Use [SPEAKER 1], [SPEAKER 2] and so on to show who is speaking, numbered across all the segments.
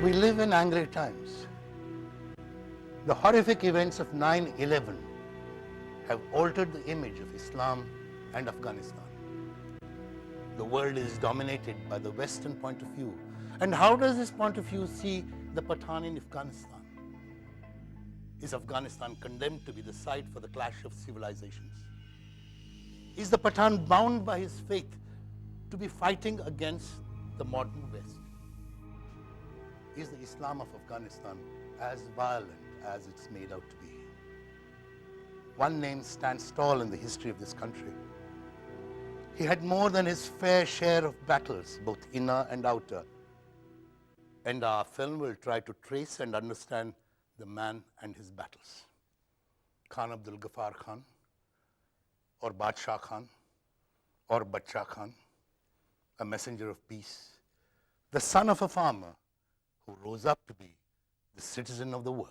[SPEAKER 1] We live in angry times. The horrific events of 9/11 have altered the image of Islam and Afghanistan. The world is dominated by the Western point of view. And how does this point of view see the Pathan in Afghanistan? Is Afghanistan condemned to be the site for the clash of civilizations? Is the Pathan bound by his faith to be fighting against the modern West? Is the Islam of Afghanistan as violent as it's made out to be? One name stands tall in the history of this country. He had more than his fair share of battles, both inner and outer. And our film will try to trace and understand the man and his battles. Khan Abdul Ghaffar Khan, or Badshah Khan, or Bacha Khan, a messenger of peace, the son of a farmer who rose up to be the citizen of the world.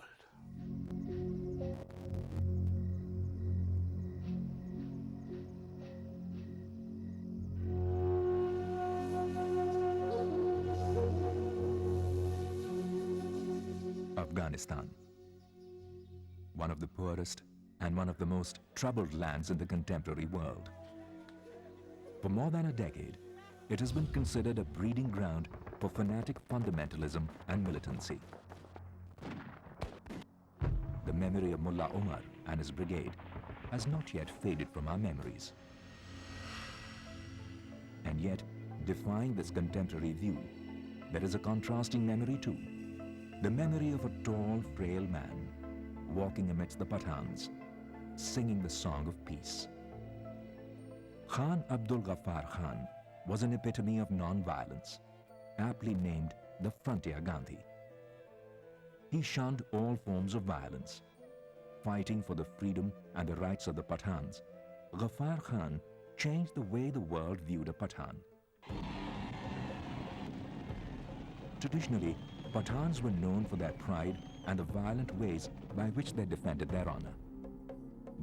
[SPEAKER 2] Afghanistan, one of the poorest and one of the most troubled lands in the contemporary world. For more than a decade, it has been considered a breeding ground for fanatic fundamentalism and militancy. The memory of Mullah Omar and his brigade has not yet faded from our memories. And yet, defying this contemporary view, there is a contrasting memory too. The memory of a tall, frail man walking amidst the Pathans, singing the song of peace. Khan Abdul Ghaffar Khan was an epitome of non-violence, aptly named the Frontier Gandhi. He shunned all forms of violence. Fighting for the freedom and the rights of the Pathans, Ghaffar Khan changed the way the world viewed a Pathan. Traditionally, Pathans were known for their pride and the violent ways by which they defended their honor.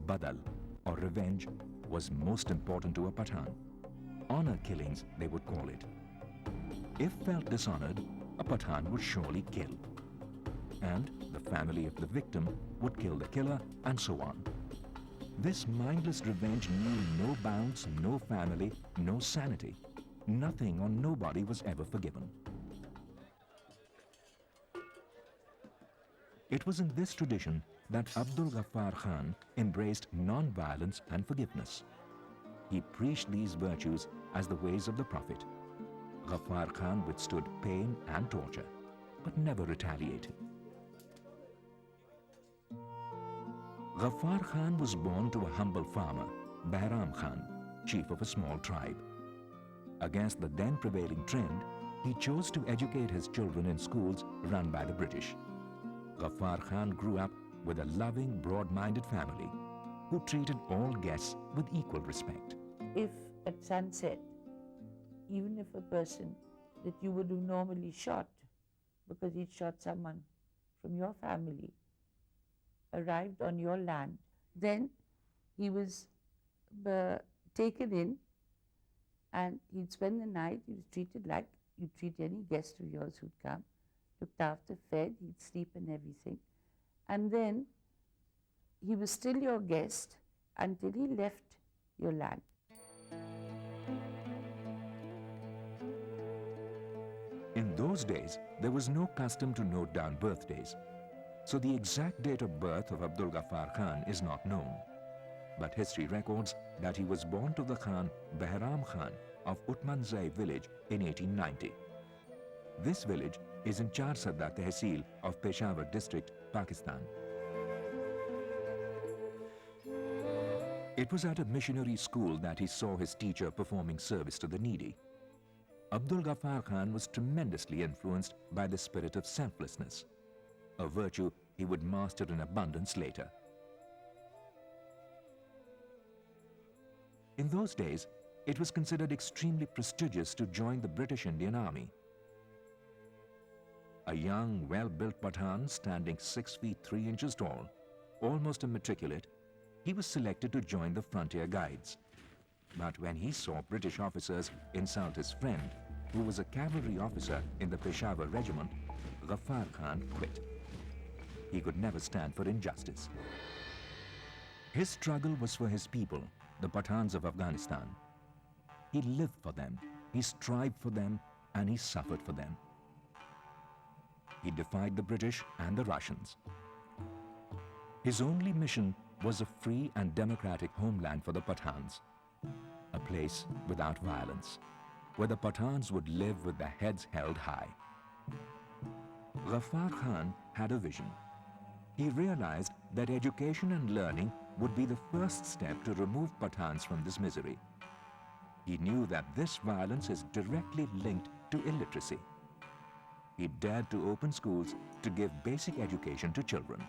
[SPEAKER 2] Badal, or revenge, was most important to a Pathan. Honor killings, they would call it. If felt dishonored, a Pathan would surely kill. And the family of the victim would kill the killer, and so on. This mindless revenge knew no bounds, no family, no sanity. Nothing or nobody was ever forgiven. It was in this tradition that Abdul Ghaffar Khan embraced non-violence and forgiveness. He preached these virtues as the ways of the Prophet. Ghaffar Khan withstood pain and torture, but never retaliated. Ghaffar Khan was born to a humble farmer, Bahram Khan, chief of a small tribe. Against the then prevailing trend, he chose to educate his children in schools run by the British. Ghaffar Khan grew up with a loving, broad-minded family who treated all guests with equal respect.
[SPEAKER 3] If at sunset, even if a person that you would have normally shot because he'd shot someone from your family arrived on your land, then he was taken in and he'd spend the night. He was treated like you treat any guest of yours who'd come, looked after, fed, he'd sleep and everything. And then he was still your guest until he left your land.
[SPEAKER 2] In those days, there was no custom to note down birthdays. So the exact date of birth of Abdul Ghaffar Khan is not known. But history records that he was born to the Khan Bahram Khan of Utmanzai village in 1890. This village is in Charsadda Tehsil of Peshawar district, Pakistan. It was at a missionary school that he saw his teacher performing service to the needy. Abdul Ghaffar Khan was tremendously influenced by the spirit of selflessness, a virtue he would master in abundance later. In those days, it was considered extremely prestigious to join the British Indian Army. A young, well-built Pathan standing 6 feet 3 inches tall, almost immatriculate, he was selected to join the Frontier Guides. But when he saw British officers insult his friend, who was a cavalry officer in the Peshawar regiment, Ghaffar Khan quit. He could never stand for injustice. His struggle was for his people, the Pathans of Afghanistan. He lived for them, he strived for them, and he suffered for them. He defied the British and the Russians. His only mission was a free and democratic homeland for the Pathans, a place without violence, where the Pathans would live with their heads held high. Ghaffar Khan had a vision. He realized that education and learning would be the first step to remove Pathans from this misery. He knew that this violence is directly linked to illiteracy. He dared to open schools to give basic education to children.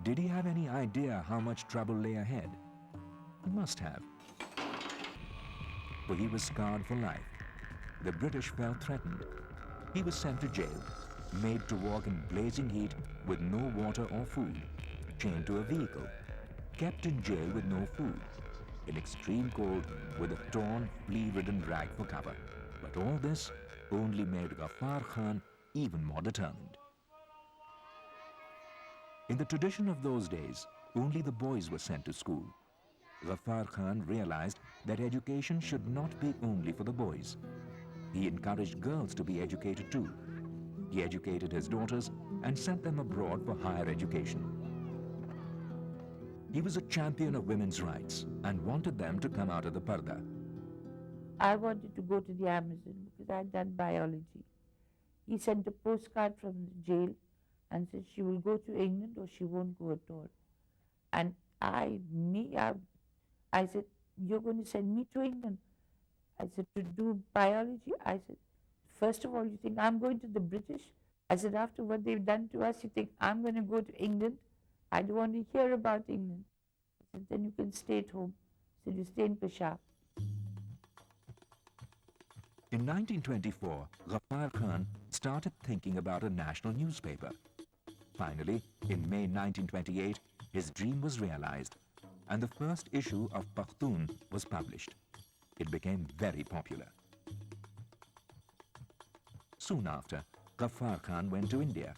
[SPEAKER 2] Did he have any idea how much trouble lay ahead? He must have. For he was scarred for life. The British felt threatened. He was sent to jail, made to walk in blazing heat with no water or food, chained to a vehicle, kept in jail with no food, in extreme cold with a torn, flea-ridden rag for cover. But all this only made Ghaffar Khan even more determined. In the tradition of those days, only the boys were sent to school. Ghaffar Khan realized that education should not be only for the boys. He encouraged girls to be educated too. He educated his daughters and sent them abroad for higher education. He was a champion of women's rights and wanted them to come out of the parda.
[SPEAKER 3] I wanted to go to the Amazon because I had done biology. He sent a postcard from the jail and said she will go to England or she won't go at all. And I said, you're going to send me to England? I said, to do biology? I said, first of all, you think I'm going to the British? I said, after what they've done to us, you think I'm going to go to England? I don't want to hear about England. I said, then you can stay at home. I said, you stay in Peshawar.
[SPEAKER 2] In 1924, Ghaffar Khan started thinking about a national newspaper. Finally, in May 1928, his dream was realized, and the first issue of Pashtun was published. It became very popular. Soon after, Ghaffar Khan went to India.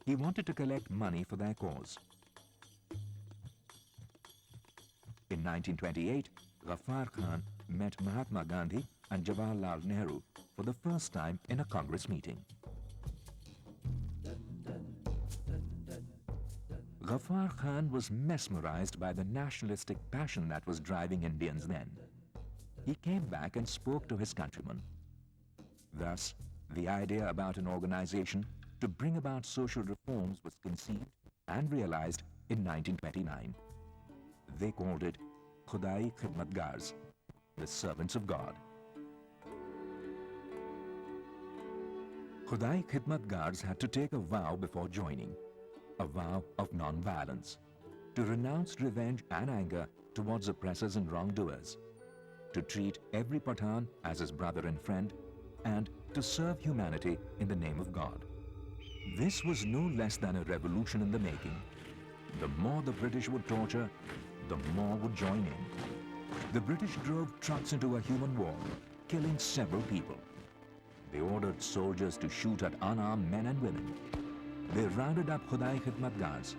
[SPEAKER 2] He wanted to collect money for their cause. In 1928, Ghaffar Khan met Mahatma Gandhi and Jawaharlal Nehru for the first time in a Congress meeting. Ghaffar Khan was mesmerized by the nationalistic passion that was driving Indians then. He came back and spoke to his countrymen. Thus, the idea about an organization to bring about social reforms was conceived and realized in 1929. They called it Khudai Khidmatgars, the servants of God. Khudai Khidmatgars had to take a vow before joining, a vow of non-violence, to renounce revenge and anger towards oppressors and wrongdoers, to treat every Pathan as his brother and friend, and to serve humanity in the name of God. This was no less than a revolution in the making. The more the British would torture, the more would join in. The British drove trucks into a human war, killing several people. They ordered soldiers to shoot at unarmed men and women. They rounded up Khudai Khidmatgars,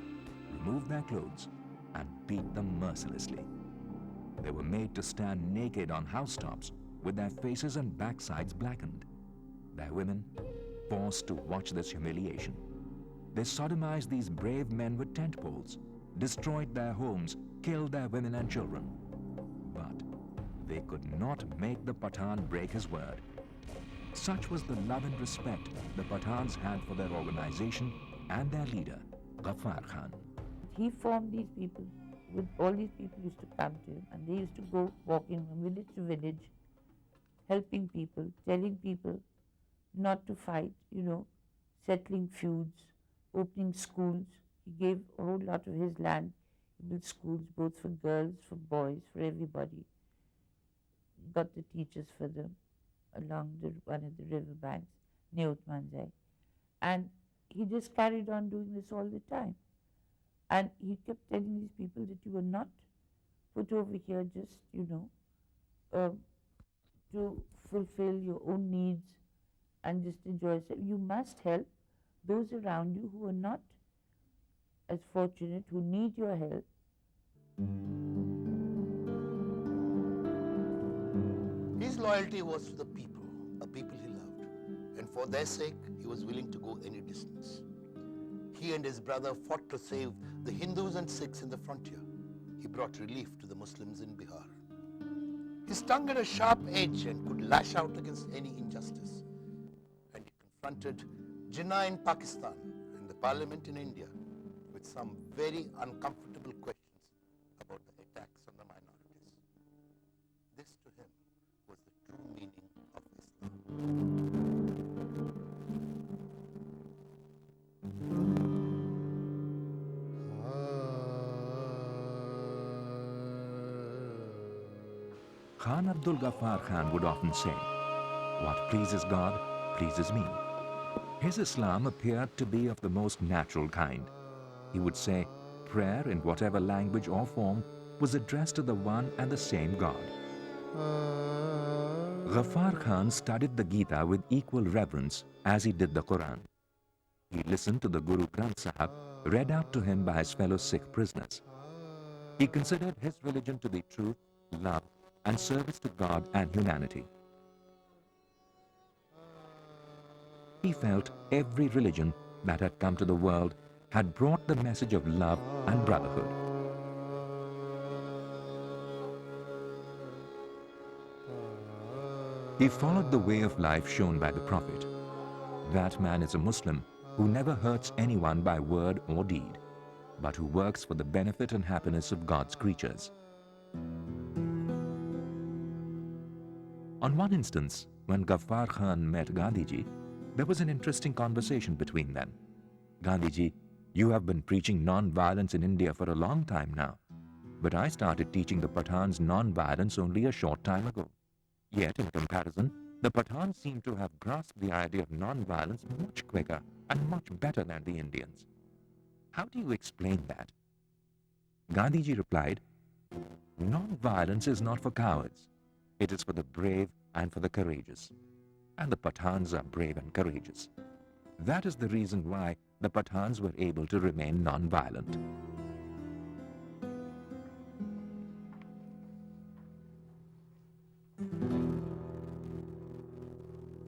[SPEAKER 2] removed their clothes, and beat them mercilessly. They were made to stand naked on housetops with their faces and backsides blackened. Their women forced to watch this humiliation. They sodomized these brave men with tent poles, destroyed their homes, killed their women and children. But they could not make the Pathan break his word. Such was the love and respect the Pathans had for their organization and their leader, Ghaffar Khan.
[SPEAKER 3] He formed these people. With all these people used to come to him, and they used to go walking from village to village, helping people, telling people not to fight, settling feuds, opening schools. He gave a whole lot of his land. He built schools both for girls, for boys, for everybody. Got the teachers for them along one of the river banks, near Utmanzai. And he just carried on doing this all the time. And he kept telling these people that you were not put over here just, uh, to fulfill your own needs and just enjoy yourself. You must help those around you who are not as fortunate, who need your help.
[SPEAKER 1] His loyalty was to the people, a people he loved, and for their sake, he was willing to go any distance. He and his brother fought to save the Hindus and Sikhs in the frontier. He brought relief to the Muslims in Bihar. His tongue had a sharp edge and could lash out against any injustice. And he confronted Jinnah in Pakistan and the parliament in India with some very uncomfortable questions about the attacks on the minorities. This to him was the true meaning of Islam.
[SPEAKER 2] Khan Abdul Ghaffar Khan would often say, "What pleases God pleases me." His Islam appeared to be of the most natural kind. He would say, prayer in whatever language or form was addressed to the one and the same God. Ghaffar Khan studied the Gita with equal reverence as he did the Quran. He listened to the Guru Granth Sahib read out to him by his fellow Sikh prisoners. He considered his religion to be truth, love, and service to God and humanity. He felt every religion that had come to the world had brought the message of love and brotherhood. He followed the way of life shown by the Prophet. That man is a Muslim who never hurts anyone by word or deed, but who works for the benefit and happiness of God's creatures. On one instance, when Ghaffar Khan met Gandhiji, there was an interesting conversation between them. "Gandhiji, you have been preaching non-violence in India for a long time now, but I started teaching the Pathans non-violence only a short time ago. Yet, in comparison, the Pathans seem to have grasped the idea of non-violence much quicker and much better than the Indians. How do you explain that?" Gandhiji replied, "Non-violence is not for cowards. It is for the brave and for the courageous. And the Pathans are brave and courageous. That is the reason why the Pathans were able to remain non-violent."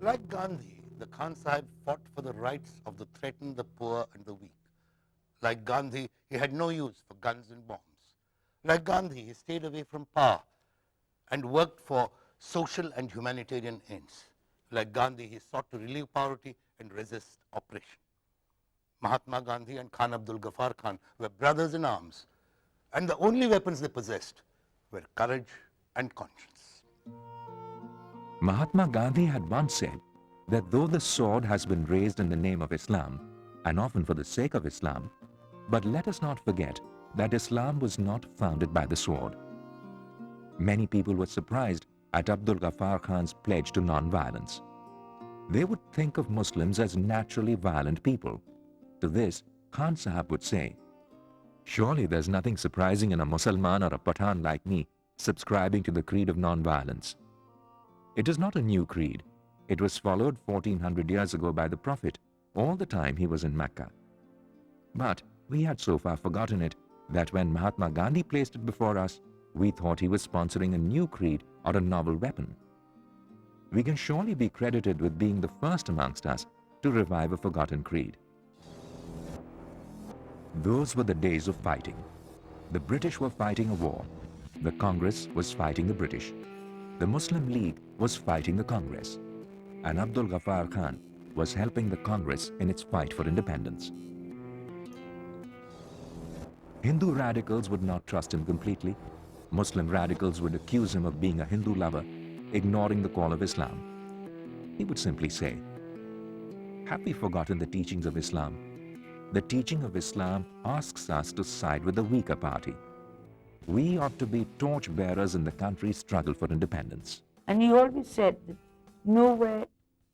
[SPEAKER 1] Like Gandhi, the Khan Sahib fought for the rights of the threatened, the poor, and the weak. Like Gandhi, he had no use for guns and bombs. Like Gandhi, he stayed away from power and worked for social and humanitarian ends. Like Gandhi, he sought to relieve poverty and resist oppression. Mahatma Gandhi and Khan Abdul Ghaffar Khan were brothers in arms, and the only weapons they possessed were courage and conscience.
[SPEAKER 2] Mahatma Gandhi had once said that though the sword has been raised in the name of Islam, and often for the sake of Islam, but let us not forget that Islam was not founded by the sword. Many people were surprised at Abdul Ghaffar Khan's pledge to non-violence. They would think of Muslims as naturally violent people. To this, Khan Sahib would say, "Surely there's nothing surprising in a Mussalman or a Pathan like me subscribing to the creed of non-violence. It is not a new creed. It was followed 1400 years ago by the Prophet all the time he was in Mecca. But we had so far forgotten it that when Mahatma Gandhi placed it before us, we thought he was sponsoring a new creed or a novel weapon. We can surely be credited with being the first amongst us to revive a forgotten creed." Those were the days of fighting. The British were fighting a war. The Congress was fighting the British. The Muslim League was fighting the Congress. And Abdul Ghaffar Khan was helping the Congress in its fight for independence. Hindu radicals would not trust him completely. Muslim radicals would accuse him of being a Hindu lover, ignoring the call of Islam. He would simply say, "Have we forgotten the teachings of Islam? The teaching of Islam asks us to side with the weaker party. We ought to be torch-bearers in the country's struggle for independence."
[SPEAKER 3] And he always said that nowhere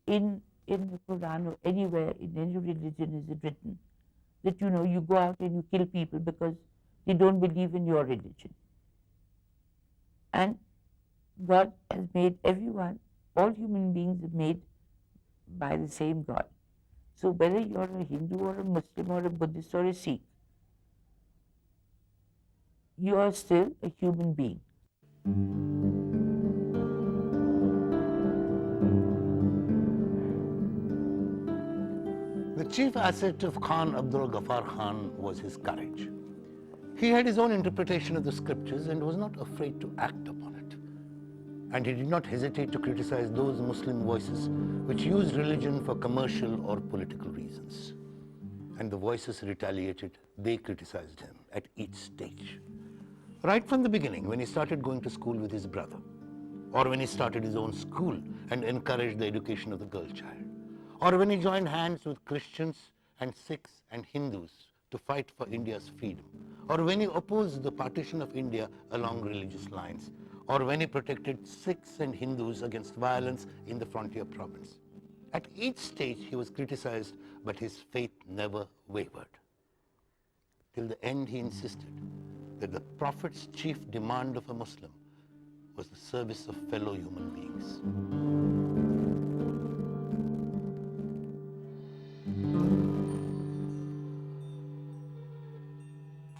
[SPEAKER 3] in the Quran or anywhere in any religion is it written that, you go out and you kill people because they don't believe in your religion. And God has made everyone, all human beings are made by the same God. So whether you're a Hindu or a Muslim or a Buddhist or a Sikh, you are still a human being.
[SPEAKER 1] The chief asset of Khan Abdul Ghaffar Khan was his courage. He had his own interpretation of the scriptures and was not afraid to act upon it. And he did not hesitate to criticize those Muslim voices which used religion for commercial or political reasons. And the voices retaliated, they criticized him at each stage. Right from the beginning, when he started going to school with his brother, or when he started his own school and encouraged the education of the girl child, or when he joined hands with Christians and Sikhs and Hindus to fight for India's freedom, or when he opposed the partition of India along religious lines, or when he protected Sikhs and Hindus against violence in the frontier province. At each stage he was criticized, but his faith never wavered. Till the end he insisted that the Prophet's chief demand of a Muslim was the service of fellow human beings.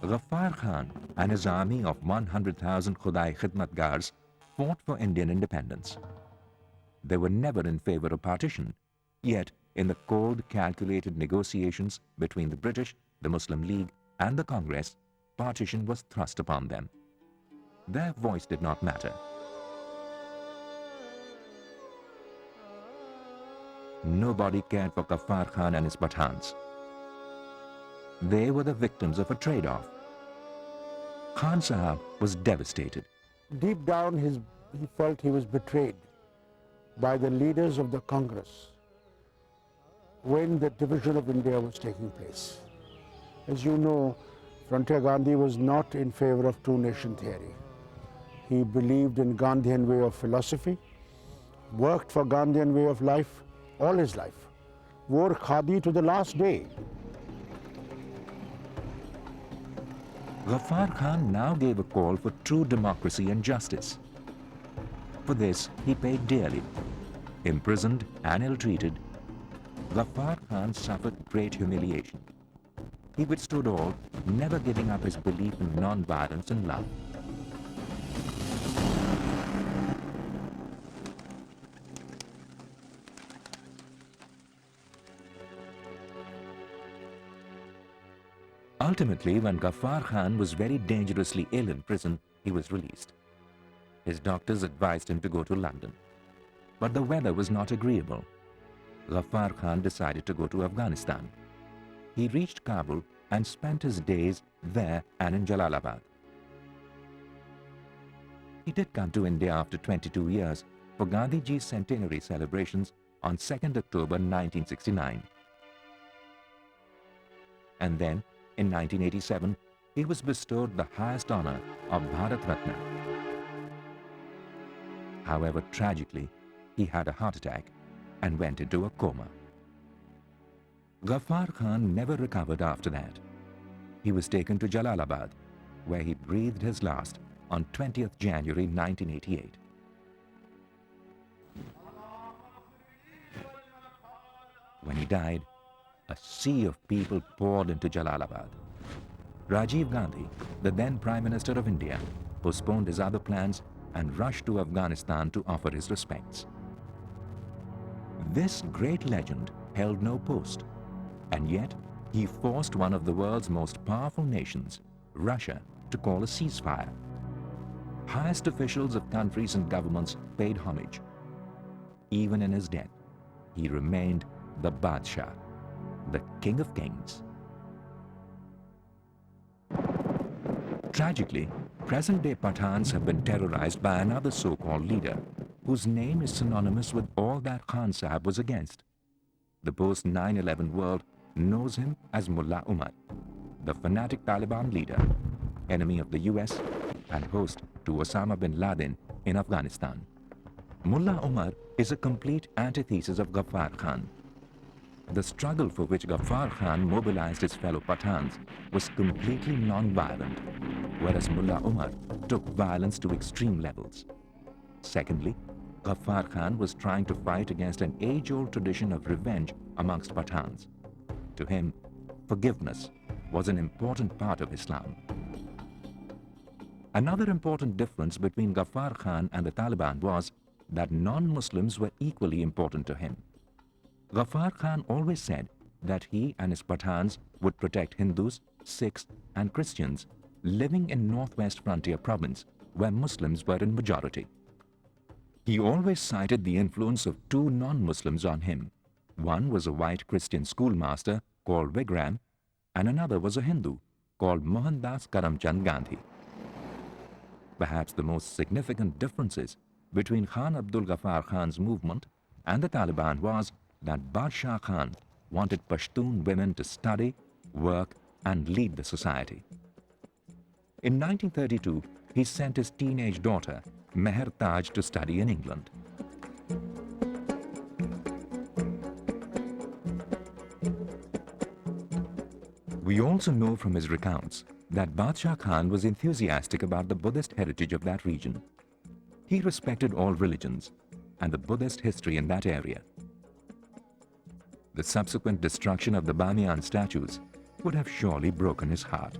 [SPEAKER 2] Ghaffar Khan and his army of 100,000 Khudai Khidmatgars fought for Indian independence. They were never in favor of partition, yet in the cold, calculated negotiations between the British, the Muslim League and the Congress, partition was thrust upon them. Their voice did not matter. Nobody cared for Ghaffar Khan and his Pathans. They were the victims of a trade-off. Khan Sahab was devastated.
[SPEAKER 4] Deep down, he felt he was betrayed by the leaders of the Congress when the division of India was taking place. As you know, Frontier Gandhi was not in favor of two-nation theory. He believed in Gandhian way of philosophy, worked for Gandhian way of life all his life, wore khadi to the last day.
[SPEAKER 2] Ghaffar Khan now gave a call for true democracy and justice. For this, he paid dearly. Imprisoned and ill-treated, Ghaffar Khan suffered great humiliation. He withstood all, never giving up his belief in non-violence and love. Ultimately, when Ghaffar Khan was very dangerously ill in prison, he was released. His doctors advised him to go to London. But the weather was not agreeable. Ghaffar Khan decided to go to Afghanistan. He reached Kabul and spent his days there and in Jalalabad. He did come to India after 22 years for Gandhiji's centenary celebrations on 2nd October 1969. And then, in 1987, he was bestowed the highest honor of Bharat Ratna. However, tragically, he had a heart attack and went into a coma. Ghaffar Khan never recovered after that. He was taken to Jalalabad, where he breathed his last on 20th January 1988. When he died, a sea of people poured into Jalalabad. Rajiv Gandhi, the then Prime Minister of India, postponed his other plans and rushed to Afghanistan to offer his respects. This great legend held no post, and yet he forced one of the world's most powerful nations, Russia, to call a ceasefire. Highest officials of countries and governments paid homage. Even in his death, he remained the Badshah, the King of Kings. Tragically, present-day Pathans have been terrorized by another so-called leader, whose name is synonymous with all that Khan Sahab was against. The post-9/11 world knows him as Mullah Umar, the fanatic Taliban leader, enemy of the US and host to Osama bin Laden in Afghanistan. Mullah Umar is a complete antithesis of Ghaffar Khan. The struggle for which Ghaffar Khan mobilized his fellow Pathans was completely non-violent, whereas Mullah Umar took violence to extreme levels. Secondly, Ghaffar Khan was trying to fight against an age-old tradition of revenge amongst Pathans. To him, forgiveness was an important part of Islam. Another important difference between Ghaffar Khan and the Taliban was that non-Muslims were equally important to him. Ghaffar Khan always said that he and his Pathans would protect Hindus, Sikhs and Christians living in northwest frontier province where Muslims were in majority. He always cited the influence of two non-Muslims on him. One was a white Christian schoolmaster called Vigram, and another was a Hindu called Mohandas Karamchand Gandhi. Perhaps the most significant differences between Khan Abdul Ghaffar Khan's movement and the Taliban was that Badshah Khan wanted Pashtun women to study, work and lead the society. In 1932, he sent his teenage daughter, Meher Taj, to study in England. We also know from his recounts that Badshah Khan was enthusiastic about the Buddhist heritage of that region. He respected all religions and the Buddhist history in that area. The subsequent destruction of the Bamiyan statues would have surely broken his heart.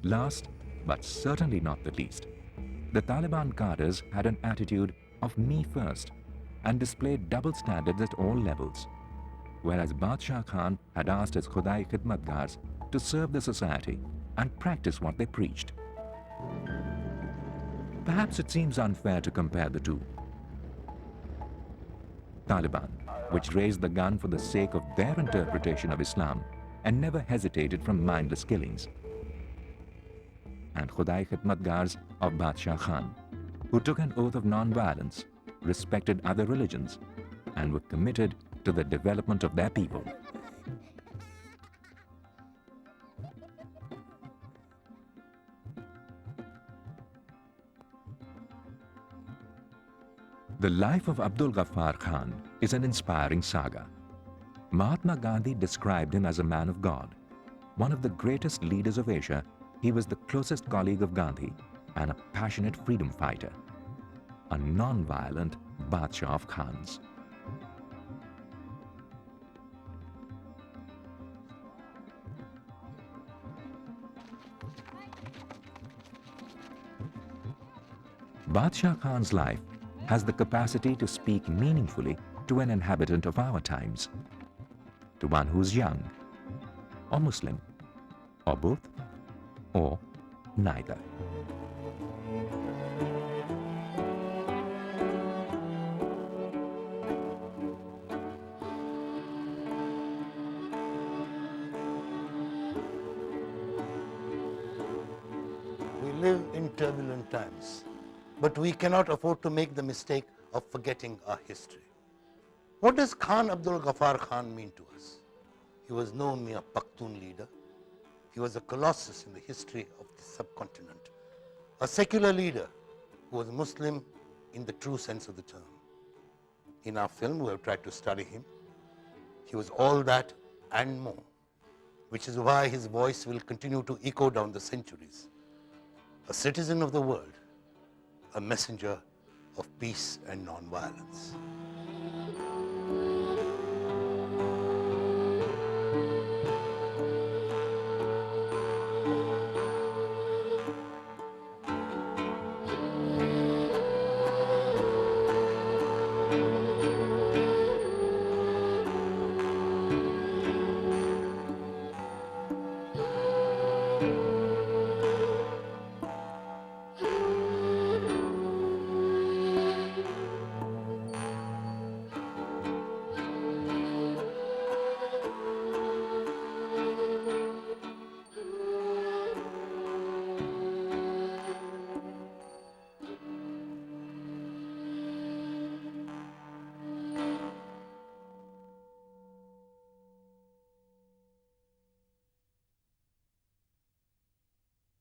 [SPEAKER 2] Last, but certainly not the least, the Taliban cadres had an attitude of me first and displayed double standards at all levels, whereas Badshah Khan had asked his Khudai Khidmatgars to serve the society and practice what they preached. Perhaps it seems unfair to compare the two. Taliban, which raised the gun for the sake of their interpretation of Islam and never hesitated from mindless killings, and Khudai Khidmatgars of Badshah Khan, who took an oath of non-violence, respected other religions, and were committed to the development of their people. The life of Abdul Ghaffar Khan is an inspiring saga. Mahatma Gandhi described him as a man of God. One of the greatest leaders of Asia, he was the closest colleague of Gandhi and a passionate freedom fighter, a non-violent Badshah of Khans. Badshah Khan's life has the capacity to speak meaningfully to an inhabitant of our times, to one who's young, or Muslim, or both, or neither.
[SPEAKER 1] We live in turbulent times, but we cannot afford to make the mistake of forgetting our history. What does Khan Abdul Ghaffar Khan mean to us? He was no mere Pashtun leader. He was a colossus in the history of the subcontinent, a secular leader who was Muslim in the true sense of the term. In our film, we have tried to study him. He was all that and more, which is why his voice will continue to echo down the centuries. A citizen of the world, a messenger of peace and non-violence.